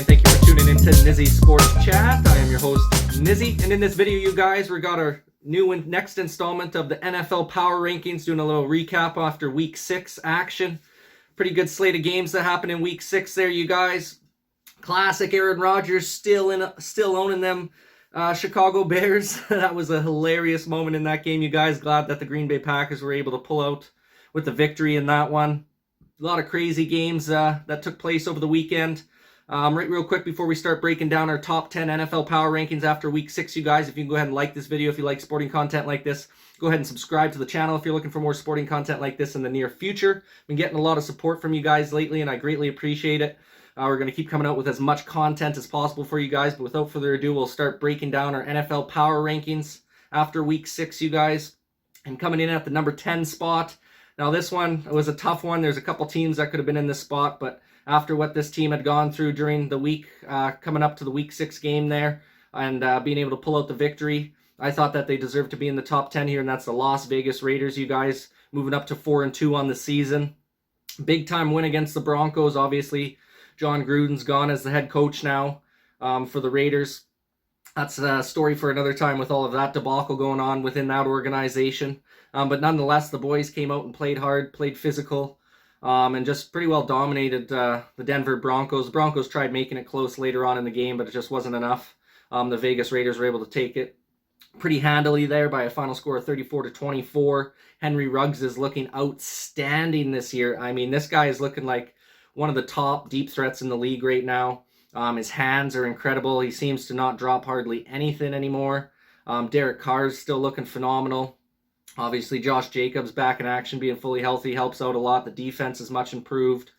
and thank you for tuning into Nizzy Sports Chat. I am your host, Nizzy, and in this video, you guys, we got our new and next installment of the NFL Power Rankings, doing a little recap after Week 6 action. Pretty good slate of games that happened in Week 6 there, you guys. Classic Aaron Rodgers still owning them Chicago Bears. That was a hilarious moment in that game, you guys. Glad that the Green Bay Packers were able to pull out with the victory in that one. A lot of crazy games that took place over the weekend. Right real quick before we start breaking down our top 10 NFL Power Rankings after Week 6, you guys, if you can go ahead and like this video if you like sporting content like this. Go ahead and subscribe to the channel if you're looking for more sporting content like this in the near future. Been getting a lot of support from you guys lately, and I greatly appreciate it. We're going to keep coming out with as much content as possible for you guys, but without further ado, we'll start breaking down our NFL Power Rankings after Week 6, you guys. And coming in at the number 10 spot. Now, this one was a tough one. There's a couple teams that could have been in this spot, but after what this team had gone through during the week, coming up to the Week 6 game there, and being able to pull out the victory, I thought that they deserved to be in the top 10 here, and that's the Las Vegas Raiders, you guys, moving up to 4-2 on the season. Big time win against the Broncos, obviously. John Gruden's gone as the head coach now for the Raiders. That's a story for another time with all of that debacle going on within that organization. But nonetheless, the boys came out and played hard, played physical, and just pretty well dominated the Denver Broncos. The Broncos tried making it close later on in the game, but it just wasn't enough. The Vegas Raiders were able to take it pretty handily there by a final score of 34-24. Henry Ruggs is looking outstanding this year. I mean, this guy is looking like one of the top deep threats in the league right now. His hands are incredible. He seems to not drop hardly anything anymore. Derek Carr's still looking phenomenal. Obviously, Josh Jacobs back in action, being fully healthy, helps out a lot. The defense is much improved.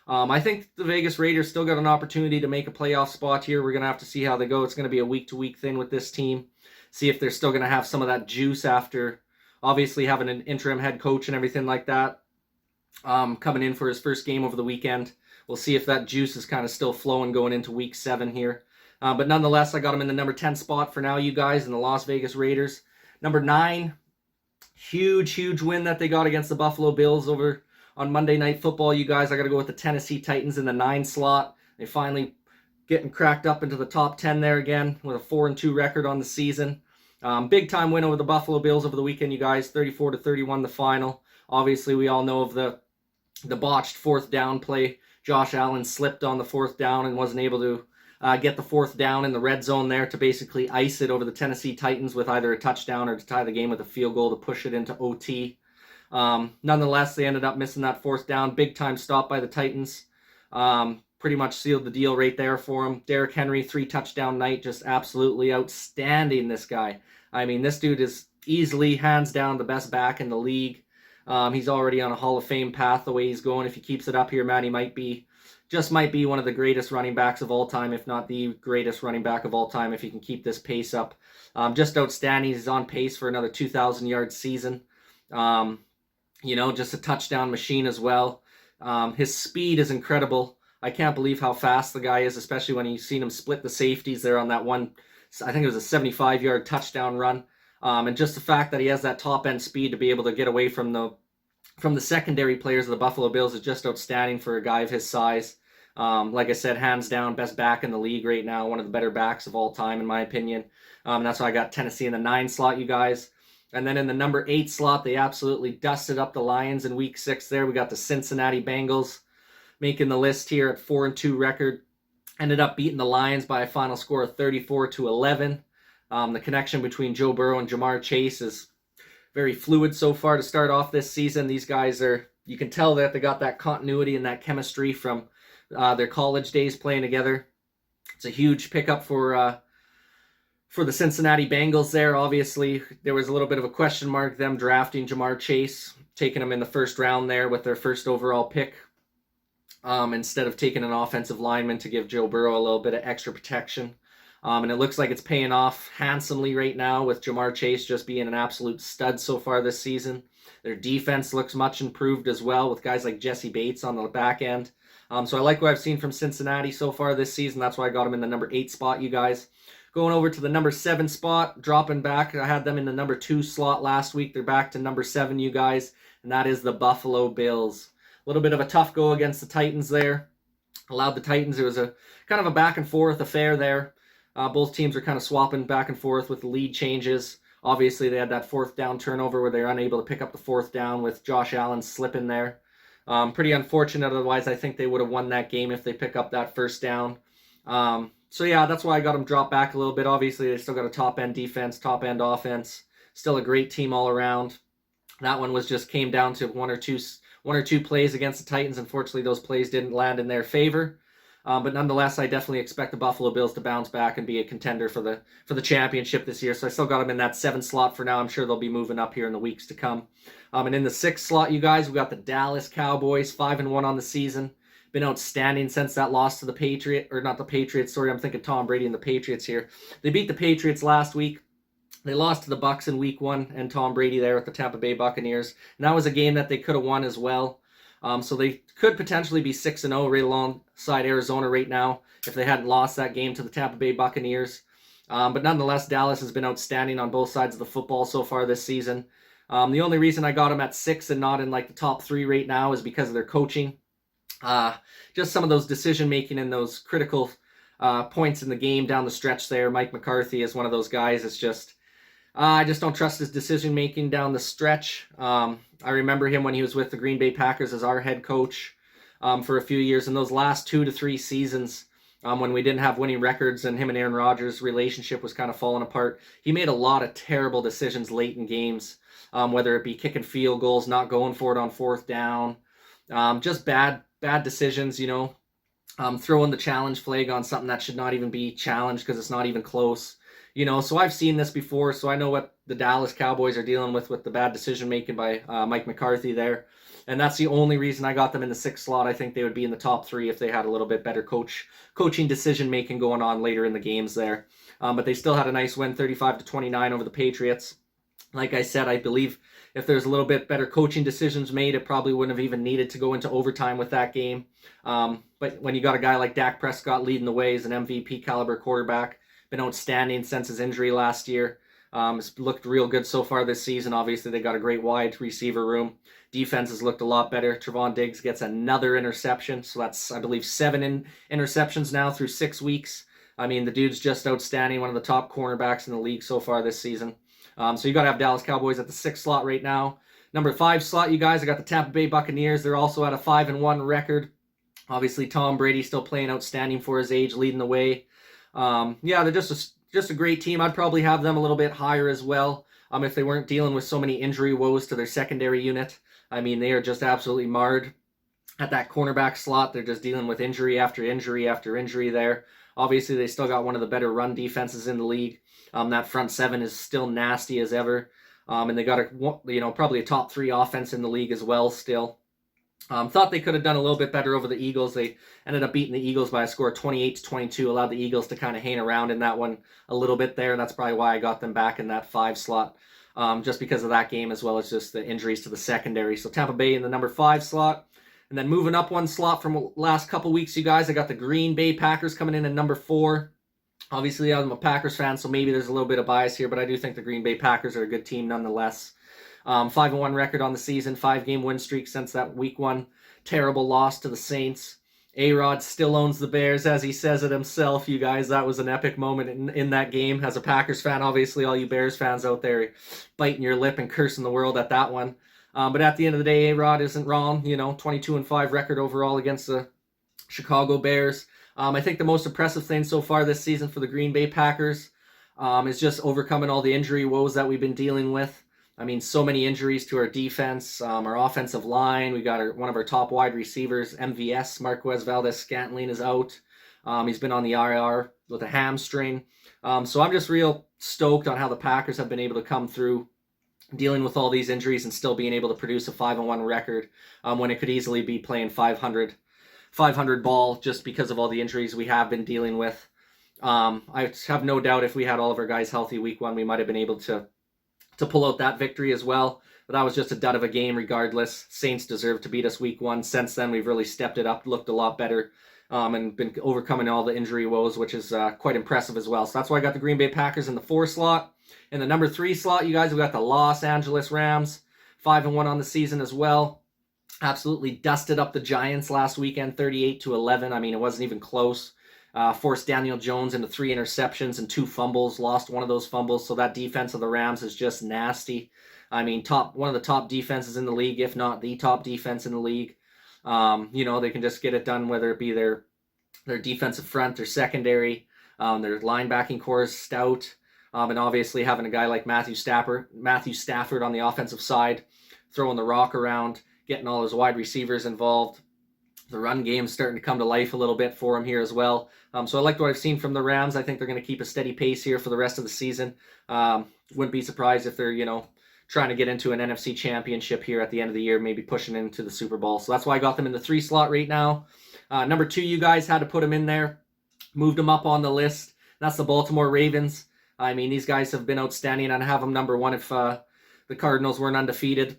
I think the Vegas Raiders still got an opportunity to make a playoff spot here. We're going to have to see how they go. It's going to be a week-to-week thing with this team. See if they're still going to have some of that juice after, obviously, having an interim head coach and everything like that. Coming in for his first game over the weekend. We'll see if that juice is kind of still flowing going into Week 7 here. But nonetheless, I got him in the number 10 spot for now, you guys, in the Las Vegas Raiders. Number 9, huge win that they got against the Buffalo Bills over on Monday Night Football, you guys. I got to go with the Tennessee Titans in the 9 slot. They finally getting cracked up into the top 10 there again with a 4-2 record on the season. Big time win over the Buffalo Bills over the weekend, you guys. 34-31 the final. Obviously, we all know of the botched 4th down play. Josh Allen slipped on the 4th down and wasn't able to get the 4th down in the red zone there to basically ice it over the Tennessee Titans with either a touchdown or to tie the game with a field goal to push it into OT. Nonetheless, they ended up missing that 4th down. Big time stop by the Titans. Pretty much sealed the deal right there for him. Derrick Henry, 3 touchdown night. Just absolutely outstanding, this guy. I mean, this dude is easily, hands down, the best back in the league. He's already on a Hall of Fame path the way he's going. If he keeps it up here, man, he might be one of the greatest running backs of all time, if not the greatest running back of all time, if he can keep this pace up. Just outstanding. He's on pace for another 2,000-yard season. Just a touchdown machine as well. His speed is incredible. I can't believe how fast the guy is, especially when you've seen him split the safeties there on that one, I think it was a 75-yard touchdown run. And just the fact that he has that top-end speed to be able to get away from the secondary players of the Buffalo Bills is just outstanding for a guy of his size. Like I said, hands down, best back in the league right now. One of the better backs of all time, in my opinion. That's why I got Tennessee in the 9 slot, you guys. And then in the number 8 slot, they absolutely dusted up the Lions in Week 6 there. We got the Cincinnati Bengals making the list here at 4-2 record. Ended up beating the Lions by a final score of 34-11. The connection between Joe Burrow and Jamar Chase is very fluid so far to start off this season. These guys you can tell that they got that continuity and that chemistry from their college days playing together. It's a huge pickup for the Cincinnati Bengals there. Obviously, there was a little bit of a question mark, them drafting Jamar Chase, taking him in the 1st round there with their 1st overall pick, instead of taking an offensive lineman to give Joe Burrow a little bit of extra protection. And it looks like it's paying off handsomely right now with Jamar Chase just being an absolute stud so far this season. Their defense looks much improved as well with guys like Jesse Bates on the back end. So I like what I've seen from Cincinnati so far this season. That's why I got them in the number 8 spot, you guys. Going over to the number 7 spot, dropping back. I had them in the number 2 slot last week. They're back to number 7, you guys. And that is the Buffalo Bills. A little bit of a tough go against the Titans there. allowed the Titans. It was a kind of a back and forth affair there. Both teams are kind of swapping back and forth with the lead changes. Obviously, they had that fourth down turnover where they were unable to pick up the fourth down with Josh Allen slipping there. Pretty unfortunate. Otherwise, I think they would have won that game if they pick up that first down. So yeah, that's why I got them drop back a little bit. Obviously, they still got a top-end defense, top-end offense. Still a great team all around. That one was just came down to one or two plays against the Titans. Unfortunately, those plays didn't land in their favor. But nonetheless, I definitely expect the Buffalo Bills to bounce back and be a contender for the championship this year. So I still got them in that 7 slot for now. I'm sure they'll be moving up here in the weeks to come. And in the 6 slot, you guys, we got the Dallas Cowboys, 5-1 on the season. Been outstanding since that loss to the Patriots, or not the Patriots. Sorry, I'm thinking Tom Brady and the Patriots here. They beat the Patriots last week. They lost to the Bucs in week 1 and Tom Brady there with the Tampa Bay Buccaneers. And that was a game that they could have won as well. So they could potentially be 6-0 right alongside Arizona right now if they hadn't lost that game to the Tampa Bay Buccaneers. But nonetheless, Dallas has been outstanding on both sides of the football so far this season. The only reason I got them at 6 and not in like the top 3 right now is because of their coaching. Just some of those decision making and those critical points in the game down the stretch there. Mike McCarthy is one of those guys. It's just I just don't trust his decision making down the stretch. I remember him when he was with the Green Bay Packers as our head coach for a few years. In those last 2 to 3 seasons, when we didn't have winning records and him and Aaron Rodgers' relationship was kind of falling apart, he made a lot of terrible decisions late in games, whether it be kicking field goals, not going for it on 4th down, just bad decisions, throwing the challenge flag on something that should not even be challenged because it's not even close. So I've seen this before, so I know what the Dallas Cowboys are dealing with the bad decision making by Mike McCarthy there. And that's the only reason I got them in the 6th slot. I think they would be in the top 3 if they had a little bit better coaching decision making going on later in the games there. But they still had a nice win, 35-29 over the Patriots. Like I said, I believe if there's a little bit better coaching decisions made, it probably wouldn't have even needed to go into overtime with that game. But when you got a guy like Dak Prescott leading the way as an MVP caliber quarterback, been outstanding since his injury last year. It's looked real good so far this season. Obviously, they got a great wide receiver room. Defense has looked a lot better. Trevon Diggs gets another interception. So that's, I believe, 7 interceptions now through 6 weeks. I mean, the dude's just outstanding. One of the top cornerbacks in the league so far this season. So you got to have Dallas Cowboys at the 6th slot right now. Number 5 slot, you guys, I got the Tampa Bay Buccaneers. They're also at a 5-1 record. Obviously, Tom Brady still playing outstanding for his age, leading the way. Yeah, they're just a great team. I'd probably have them a little bit higher as well if they weren't dealing with so many injury woes to their secondary unit. I mean, they are just absolutely marred at that cornerback slot. They're just dealing with injury after injury after injury there. Obviously, they still got one of the better run defenses in the league. That front 7 is still nasty as ever. And they got probably a top 3 offense in the league as well still. Thought they could have done a little bit better over the Eagles. They ended up beating the Eagles by a score of 28-22, allowed the Eagles to kind of hang around in that one a little bit there. That's probably why I got them back in that 5 slot, just because of that game as well as just the injuries to the secondary. So Tampa Bay in the number 5 slot. And then moving up 1 slot from last couple weeks, you guys, I got the Green Bay Packers coming in at number 4. Obviously, I'm a Packers fan, so maybe there's a little bit of bias here, but I do think the Green Bay Packers are a good team nonetheless. 5-1 record on the season, 5-game win streak since that week 1 terrible loss to the Saints. A-Rod still owns the Bears, as he says it himself, you guys. That was an epic moment in that game. As a Packers fan, obviously, all you Bears fans out there biting your lip and cursing the world at that one. But at the end of the day, A-Rod isn't wrong. 22-5 record overall against the Chicago Bears. I think the most impressive thing so far this season for the Green Bay Packers is just overcoming all the injury woes that we've been dealing with. I mean, so many injuries to our defense, our offensive line. We got one of our top wide receivers, MVS, Marquez Valdez-Scantling, is out. He's been on the IR with a hamstring. So I'm just real stoked on how the Packers have been able to come through dealing with all these injuries and still being able to produce a 5-1 record when it could easily be playing 500 ball just because of all the injuries we have been dealing with. I have no doubt if we had all of our guys healthy week 1, we might have been able to pull out that victory as well. But that was just a dud of a game regardless. Saints deserved to beat us week 1. Since then, we've really stepped it up, looked a lot better, and been overcoming all the injury woes, which is quite impressive as well. So that's why I got the Green Bay Packers in the 4 slot. In the number 3 slot, you guys, we got the Los Angeles Rams, 5-1 on the season as well. absolutely dusted up the Giants last weekend, 38-11. I mean, it wasn't even close. Forced Daniel Jones into 3 interceptions and 2 fumbles, lost one of those fumbles. So that defense of the Rams is just nasty. I mean, one of the top defenses in the league, if not the top defense in the league. They can just get it done, whether it be their defensive front, their secondary, their linebacking core is stout, and obviously having a guy like Matthew Stafford on the offensive side, throwing the rock around, getting all his wide receivers involved. The run game's starting to come to life a little bit for him here as well. So I like what I've seen from the Rams. I think they're going to keep a steady pace here for the rest of the season. Wouldn't be surprised if they're, trying to get into an NFC championship here at the end of the year, maybe pushing into the Super Bowl. So that's why I got them in the 3 slot right now. Number 2, you guys had to put them in there. Moved them up on the list. That's the Baltimore Ravens. I mean, these guys have been outstanding. I'd have them number 1 if the Cardinals weren't undefeated.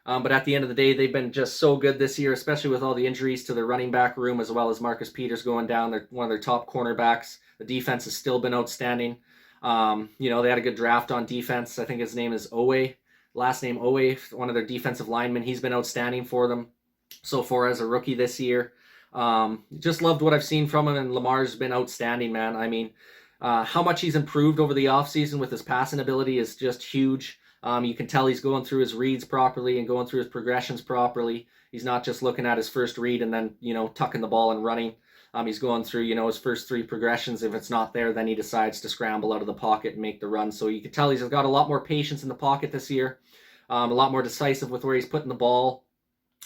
But at the end of the day, they've been just so good this year, especially with all the injuries to their running back room, as well as Marcus Peters going down. They're one of their top cornerbacks. The defense has still been outstanding. They had a good draft on defense. I think his name is Owe. Last name Owe, one of their defensive linemen. He's been outstanding for them so far as a rookie this year. Just loved what I've seen from him, and Lamar's been outstanding, man. I mean, how much he's improved over the offseason with his passing ability is just huge. You can tell he's going through his reads properly and going through his progressions properly. He's not just looking at his first read and then, tucking the ball and running. He's going through, his first 3 progressions. If it's not there, then he decides to scramble out of the pocket and make the run. So you can tell he's got a lot more patience in the pocket this year, a lot more decisive with where he's putting the ball.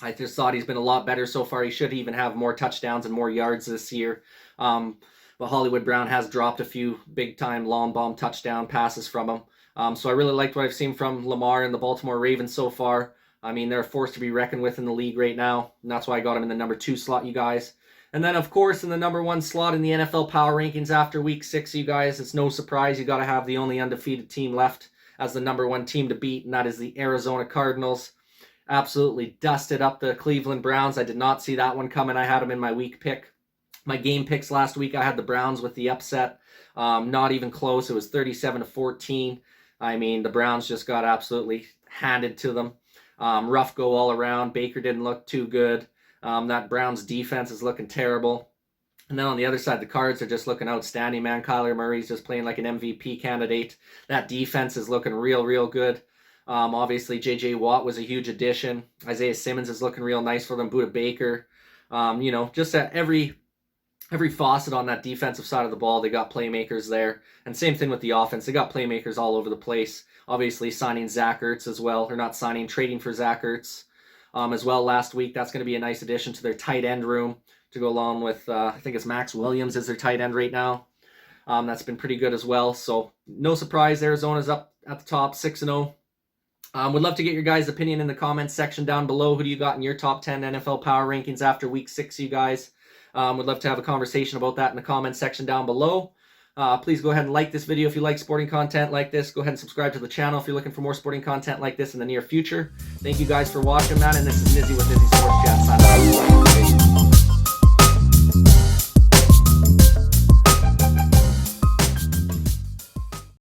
I just thought he's been a lot better so far. He should even have more touchdowns and more yards this year. But Hollywood Brown has dropped a few big-time long bomb touchdown passes from him. So I really liked what I've seen from Lamar and the Baltimore Ravens so far. I mean, they're a force to be reckoned with in the league right now, and that's why I got him in the number 2 slot, you guys. And then, of course, in the number 1 slot in the NFL Power Rankings after Week 6, you guys, it's no surprise you got to have the only undefeated team left as the number 1 team to beat, and that is the Arizona Cardinals. Absolutely dusted up the Cleveland Browns. I did not see that one coming. I had them in my week pick. My game picks last week, I had the Browns with the upset. Not even close. It was 37-14. I mean, the Browns just got absolutely handed to them. Rough go all around. Baker didn't look too good. That Browns defense is looking terrible. And then on the other side, the Cards are just looking outstanding, man. Kyler Murray's just playing like an MVP candidate. That defense is looking real, real good. Obviously, J.J. Watt was a huge addition. Isaiah Simmons is looking real nice for them. Budda Baker. Just at every faucet on that defensive side of the ball, they got playmakers there. And same thing with the offense. They got playmakers all over the place. Obviously, signing Zach Ertz as well. Or not signing, trading for Zach Ertz as well last week. That's going to be a nice addition to their tight end room to go along with, I think it's Max Williams is their tight end right now. That's been pretty good as well. So no surprise, Arizona's up at the top, 6-0. Would love to get your guys' opinion in the comments section down below. Who do you got in your top 10 NFL Power Rankings after Week 6, you guys? Would love to have a conversation about that in the comments section down below. Please go ahead and like this video if you like sporting content like this. Go ahead and subscribe to the channel if you're looking for more sporting content like this in the near future. Thank you guys for watching, man. And this is Nizzy with Nizzy Sports Chat. Signing out.